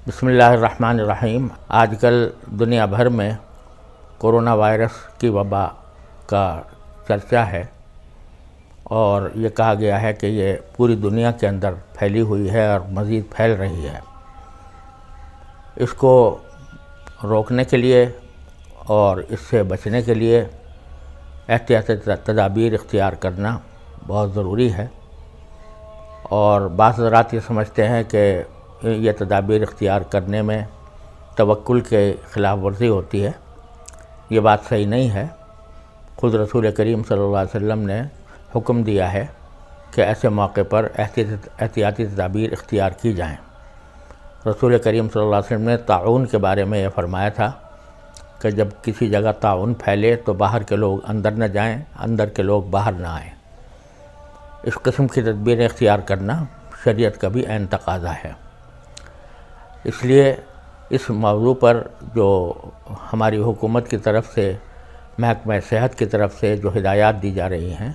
بسم اللہ الرحمن الرحیم۔ آج کل دنیا بھر میں کورونا وائرس کی وبا کا چرچا ہے اور یہ کہا گیا ہے کہ یہ پوری دنیا کے اندر پھیلی ہوئی ہے اور مزید پھیل رہی ہے۔ اس کو روکنے کے لیے اور اس سے بچنے کے لیے احتیاطی تدابیر اختیار کرنا بہت ضروری ہے، اور بعض حضرات یہ سمجھتے ہیں کہ یہ تدابیر اختیار کرنے میں توکل کے خلاف ورزی ہوتی ہے۔ یہ بات صحیح نہیں ہے۔ خود رسول کریم صلی اللہ علیہ وسلم نے حکم دیا ہے کہ ایسے موقع پر احتیاطی تدابیر اختیار کی جائیں۔ رسول کریم صلی اللہ علیہ وسلم نے طاعون کے بارے میں یہ فرمایا تھا کہ جب کسی جگہ طاعون پھیلے تو باہر کے لوگ اندر نہ جائیں، اندر کے لوگ باہر نہ آئیں۔ اس قسم کی تدبیریں اختیار کرنا شریعت کا بھی عین تقاضا ہے۔ اس لیے اس موضوع پر جو ہماری حکومت کی طرف سے، محکمہ صحت کی طرف سے جو ہدایات دی جا رہی ہیں،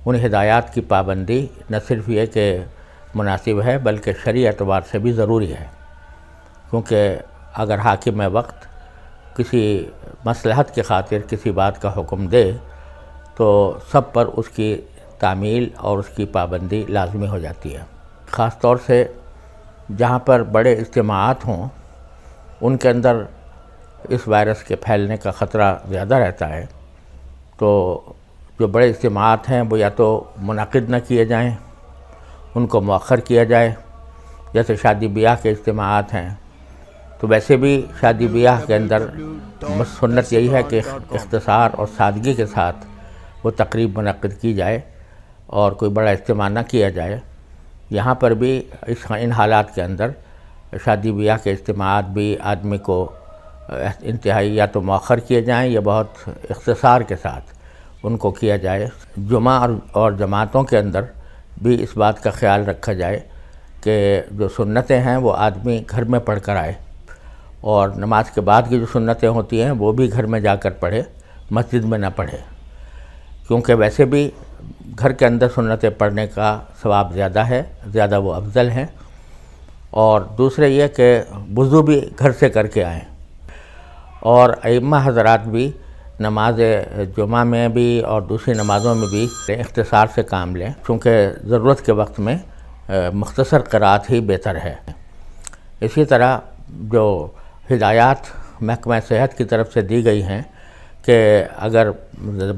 ان ہدایات کی پابندی نہ صرف یہ کہ مناسب ہے بلکہ شرعی اعتبار سے بھی ضروری ہے، کیونکہ اگر حاکم وقت کسی مصلحت کی خاطر کسی بات کا حکم دے تو سب پر اس کی تعمیل اور اس کی پابندی لازمی ہو جاتی ہے۔ خاص طور سے جہاں پر بڑے اجتماعات ہوں ان کے اندر اس وائرس کے پھیلنے کا خطرہ زیادہ رہتا ہے، تو جو بڑے اجتماعات ہیں وہ یا تو منعقد نہ کیے جائیں، ان کو مؤخر کیا جائے۔ جیسے شادی بیاہ کے اجتماعات ہیں، تو ویسے بھی شادی بیاہ کے اندر سنت یہی ہے کہ اختصار اور سادگی کے ساتھ وہ تقریب منعقد کی جائے اور کوئی بڑا اجتماع نہ کیا جائے۔ یہاں پر بھی ان حالات کے اندر شادی بیاہ کے اجتماعات بھی آدمی کو انتہائی یا تو مؤخر کیے جائیں یا بہت اختصار کے ساتھ ان کو کیا جائے۔ جمعہ اور جماعتوں کے اندر بھی اس بات کا خیال رکھا جائے کہ جو سنتیں ہیں وہ آدمی گھر میں پڑھ کر آئے، اور نماز کے بعد کی جو سنتیں ہوتی ہیں وہ بھی گھر میں جا کر پڑھے، مسجد میں نہ پڑھے، کیونکہ ویسے بھی گھر کے اندر سنتیں پڑھنے کا ثواب زیادہ ہے، زیادہ وہ افضل ہیں۔ اور دوسرے یہ کہ وضو بھی گھر سے کر کے آئیں، اور ائمہ حضرات بھی نماز جمعہ میں بھی اور دوسری نمازوں میں بھی اختصار سے کام لیں، چونکہ ضرورت کے وقت میں مختصر قرأت ہی بہتر ہے۔ اسی طرح جو ہدایات محکمہ صحت کی طرف سے دی گئی ہیں کہ اگر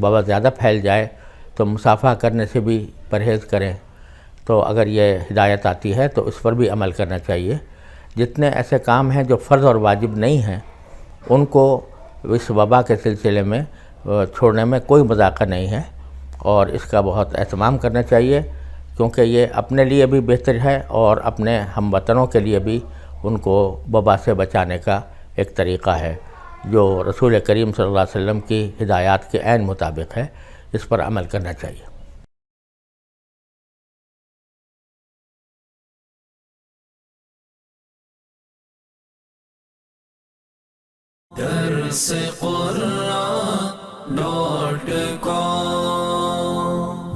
وبا زیادہ پھیل جائے تو مصافحہ کرنے سے بھی پرہیز کریں، تو اگر یہ ہدایت آتی ہے تو اس پر بھی عمل کرنا چاہیے۔ جتنے ایسے کام ہیں جو فرض اور واجب نہیں ہیں ان کو اس وبا کے سلسلے میں چھوڑنے میں کوئی مذاق نہیں ہے، اور اس کا بہت اہتمام کرنا چاہیے، کیونکہ یہ اپنے لیے بھی بہتر ہے اور اپنے ہم وطنوں کے لیے بھی ان کو وبا سے بچانے کا ایک طریقہ ہے جو رسول کریم صلی اللہ علیہ وسلم کی ہدایات کے عین مطابق ہے۔ اس پر عمل کرنا چاہیے۔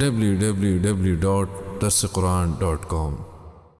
www.darsequran.com